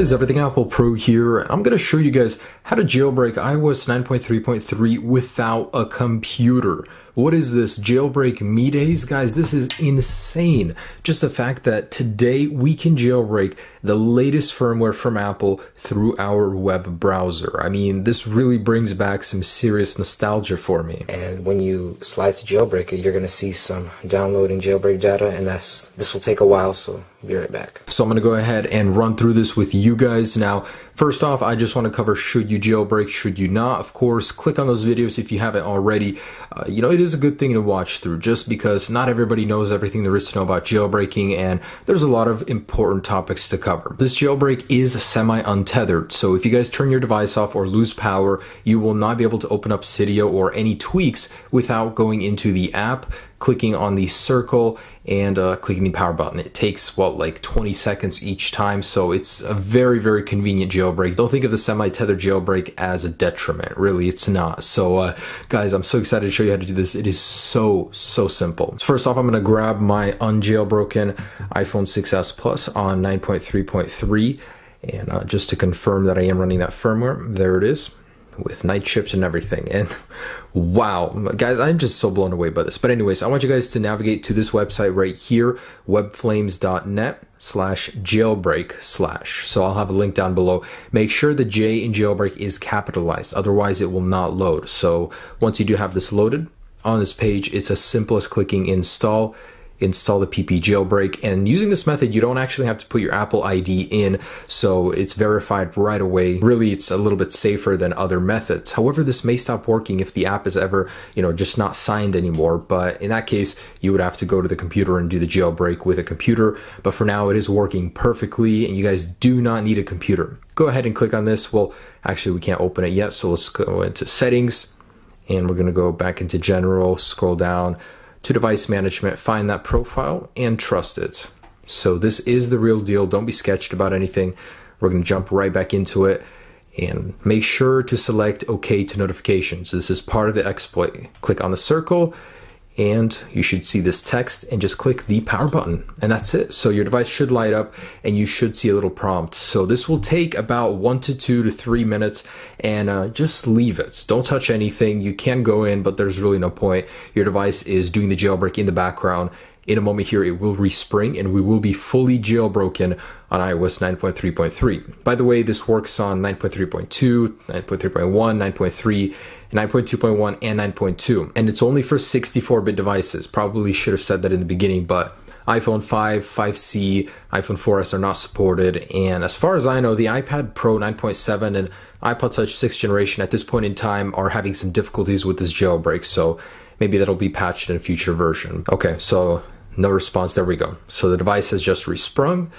guys, Everything Apple Pro here. I'm going to show you guys how to jailbreak iOS 9.3.3 without a computer. What is this, jailbreak me days? Guys, this is insane. Just the fact that today we can jailbreak the latest firmware from Apple through our web browser. I mean, this really brings back some serious nostalgia for me. And when you slide to jailbreak it, you're going to see some downloading jailbreak data, and this will take a while, so be right back. So I'm going to go ahead and run through this with you guys. Now, first off, I just want to cover should you jailbreak, should you not. Of course, click on those videos if you haven't already. It is a good thing to watch through just because not everybody knows everything there is to know about jailbreaking, and there's a lot of important topics to cover. This jailbreak is semi-untethered, so if you guys turn your device off or lose power, you will not be able to open up Cydia or any tweaks without going into the app, clicking on the circle, and clicking the power button. It takes, like 20 seconds each time, so it's a very, very convenient jailbreak. Don't think of the semi-tethered jailbreak as a detriment. Really, it's not. So, guys, I'm so excited to show you how to do this. It is so simple. First off, I'm going to grab my unjailbroken iPhone 6s Plus on 9.3.3, and just to confirm that I am running that firmware, there it is, with night shift and everything. And wow, guys, I'm just so blown away by this. But anyways, I want you guys to navigate to this website right here, webflames.net/jailbreak/. So I'll have a link down below. Make sure the J in jailbreak is capitalized, otherwise it will not load. So once you do have this loaded on this page, it's as simple as clicking install the PP jailbreak. And using this method, you don't actually have to put your Apple ID in, so it's verified right away. Really, it's a little bit safer than other methods. However, this may stop working if the app is ever, just not signed anymore. But in that case, you would have to go to the computer and do the jailbreak with a computer. But for now, it is working perfectly, and you guys do not need a computer. Go ahead and click on this. Well, actually, we can't open it yet, so let's go into settings, and we're gonna go back into general, scroll down to device management, find that profile, and trust it. So this is the real deal. Don't be sketched about anything. We're gonna jump right back into it, and make sure to select OK to notifications. This is part of the exploit. Click on the circle, and you should see this text, and just click the power button, and that's it. So your device should light up, and you should see a little prompt. So this will take about 1 to 2 to 3 minutes, and just leave it. Don't touch anything. You can go in, but there's really no point. Your device is doing the jailbreak in the background. In a moment here, it will respring, and we will be fully jailbroken on iOS 9.3.3. By the way, this works on 9.3.2, 9.3.1, 9.3, 9.2.1, and 9.2. And it's only for 64-bit devices. Probably should have said that in the beginning, but iPhone 5, 5C, iPhone 4S are not supported. And as far as I know, the iPad Pro 9.7 and iPod Touch 6th generation at this point in time are having some difficulties with this jailbreak. So maybe that'll be patched in a future version. Okay, so no response. There we go. So the device has just resprung.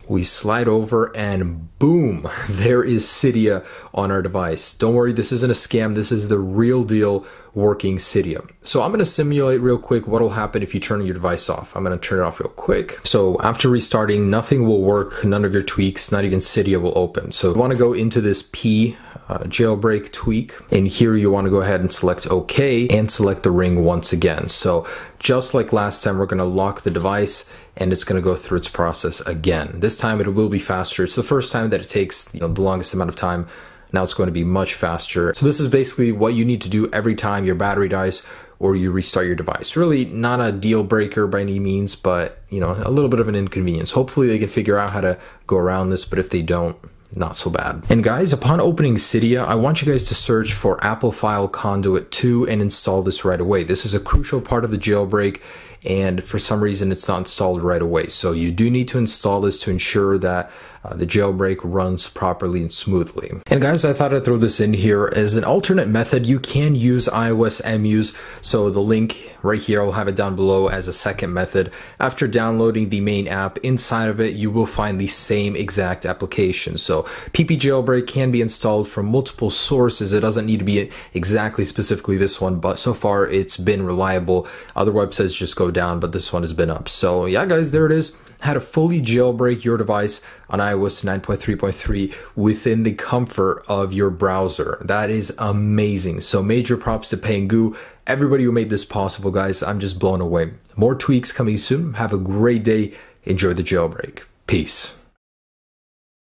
We slide over, and boom, there is Cydia on our device. Don't worry, this isn't a scam. This is the real deal working Cydia. So I'm going to simulate real quick what will happen if you turn your device off. I'm going to turn it off real quick. So after restarting, nothing will work. None of your tweaks, not even Cydia will open. So you want to go into this P jailbreak tweak, and here you want to go ahead and select OK and select the ring once again. So just like last time, we're going to lock the device, and it's going to go through its process again. This time it will be faster. It's the first time that it takes the longest amount of time. Now it's going to be much faster. So this is basically what you need to do every time your battery dies or you restart your device. Really not a deal breaker by any means, but a little bit of an inconvenience. Hopefully they can figure out how to go around this, but if they don't, not so bad. And guys, upon opening Cydia, I want you guys to search for Apple File Conduit 2 and install this right away. This is a crucial part of the jailbreak, and for some reason it's not installed right away. So you do need to install this to ensure that the jailbreak runs properly and smoothly. And guys, I thought I'd throw this in here as an alternate method. You can use iOS emus, so the link right here, I'll have it down below as a second method. After downloading the main app, inside of it you will find the same exact application. So PP jailbreak can be installed from multiple sources. It doesn't need to be exactly specifically this one, but so far it's been reliable. Other websites just go down, but this one has been up. So yeah, guys, there it is. How to fully jailbreak your device on iOS 9.3.3 within the comfort of your browser. That is amazing. So major props to Pangu, everybody who made this possible, guys. I'm just blown away. More tweaks coming soon. Have a great day. Enjoy the jailbreak. Peace.